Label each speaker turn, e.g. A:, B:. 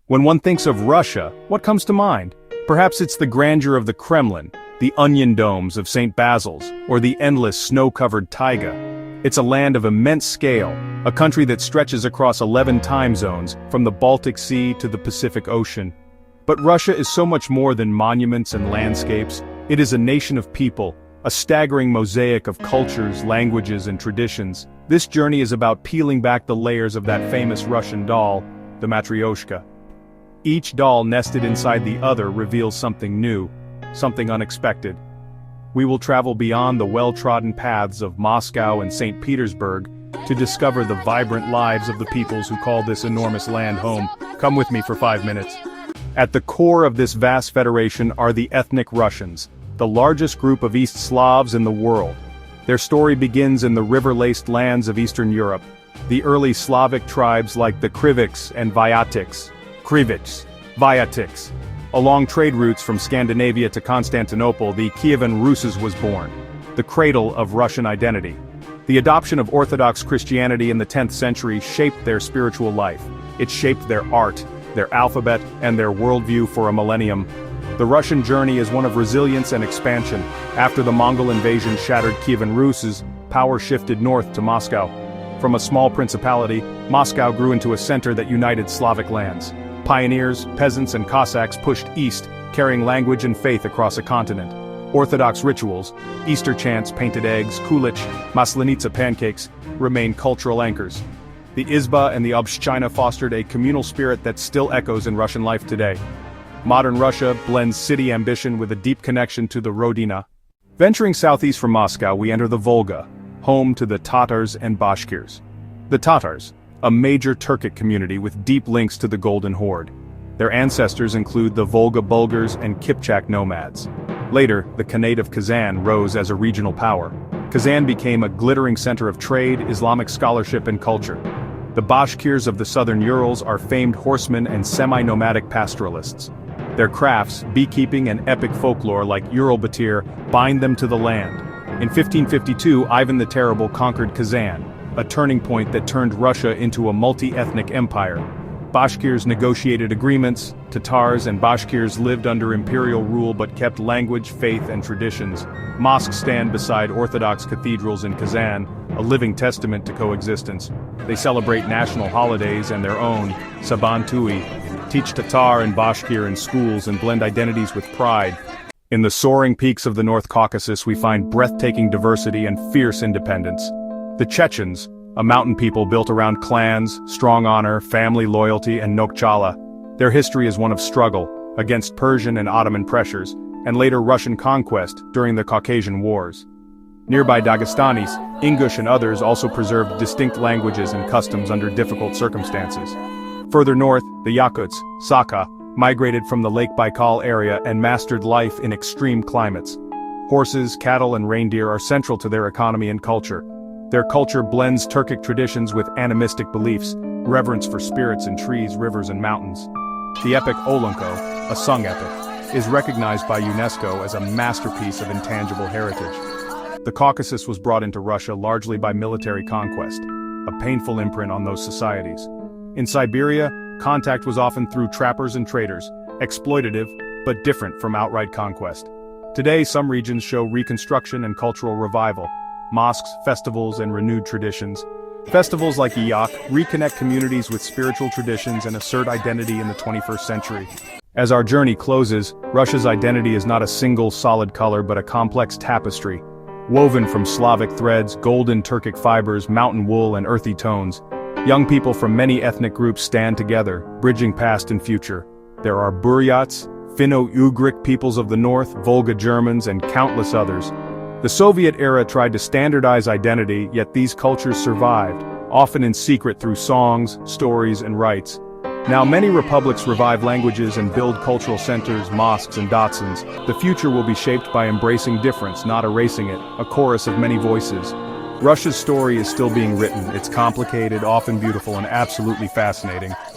A: When one thinks of Russia, what comes to mind? Perhaps it's the grandeur of the Kremlin, the onion domes of St. Basil's, or the endless snow-covered taiga. It's a land of immense scale, a country that stretches across 11 time zones, from the Baltic Sea to the Pacific Ocean. But Russia is so much more than monuments and landscapes. It is a nation of people, a staggering mosaic of cultures, languages, and traditions. This journey is about peeling back the layers of that famous Russian doll, the Matryoshka. Each doll nested inside the other reveals something new, something unexpected. We will travel beyond the well-trodden paths of Moscow and St. Petersburg to discover the vibrant lives of the peoples who call this enormous land home. Come with me for 5 minutes. At the core of this vast federation are the ethnic Russians, the largest group of East Slavs in the world. Their story begins in the river-laced lands of Eastern Europe. The early Slavic tribes like the Krivichs and Vyatiks, along trade routes from Scandinavia to Constantinople, the Kievan Rus was born, the cradle of Russian identity. The adoption of Orthodox Christianity in the 10th century shaped their spiritual life. It shaped their art, their alphabet, and their worldview for a millennium. The Russian journey is one of resilience and expansion. After the Mongol invasion shattered Kievan Rus', power shifted north to Moscow. From a small principality, Moscow grew into a center that united Slavic lands. Pioneers, peasants, and Cossacks pushed east, carrying language and faith across a continent. Orthodox rituals, Easter chants, painted eggs, kulich, maslenitsa pancakes, remain cultural anchors. The Izba and the Obshchina fostered a communal spirit that still echoes in Russian life today. Modern Russia blends city ambition with a deep connection to the Rodina. Venturing southeast from Moscow, we enter the Volga, home to the Tatars and Bashkirs. The Tatars, a major Turkic community with deep links to the Golden Horde. Their ancestors include the Volga Bulgars and Kipchak nomads. Later, the Khanate of Kazan rose as a regional power. Kazan became a glittering center of trade, Islamic scholarship, and culture. The Bashkirs of the southern Urals are famed horsemen and semi-nomadic pastoralists. Their crafts, beekeeping, and epic folklore like Ural Batyr bind them to the land. In 1552, Ivan the Terrible conquered Kazan, a turning point that turned Russia into a multi-ethnic empire. Bashkirs negotiated agreements, Tatars and Bashkirs lived under imperial rule but kept language, faith, and traditions. Mosques stand beside Orthodox cathedrals in Kazan, a living testament to coexistence. They celebrate national holidays and their own, Saban Tui, teach Tatar and Bashkir in schools and blend identities with pride. In the soaring peaks of the North Caucasus we find breathtaking diversity and fierce independence. The Chechens, a mountain people built around clans, strong honor, family loyalty, and Nokchala. Their history is one of struggle, against Persian and Ottoman pressures, and later Russian conquest during the Caucasian Wars. Nearby Dagestanis, Ingush and others also preserved distinct languages and customs under difficult circumstances. Further north, the Yakuts, Sakha, migrated from the Lake Baikal area and mastered life in extreme climates. Horses, cattle, and reindeer are central to their economy and culture. Their culture blends Turkic traditions with animistic beliefs, reverence for spirits in trees, rivers, and mountains. The epic Olunko, a sung epic, is recognized by UNESCO as a masterpiece of intangible heritage. The Caucasus was brought into Russia largely by military conquest, a painful imprint on those societies. In Siberia, contact was often through trappers and traders, exploitative, but different from outright conquest. Today, some regions show reconstruction and cultural revival. Mosques, festivals, and renewed traditions. Festivals like Yak reconnect communities with spiritual traditions and assert identity in the 21st century. As our journey closes, Russia's identity is not a single solid color but a complex tapestry. Woven from Slavic threads, golden Turkic fibers, mountain wool, and earthy tones. Young people from many ethnic groups stand together, bridging past and future. There are Buryats, Finno-Ugric peoples of the north, Volga Germans, and countless others. The Soviet era tried to standardize identity, yet these cultures survived, often in secret through songs, stories, and rites. Now many republics revive languages and build cultural centers, mosques, and Datsans. The future will be shaped by embracing difference, not erasing it, a chorus of many voices. Russia's story is still being written. It's complicated, often beautiful, and absolutely fascinating.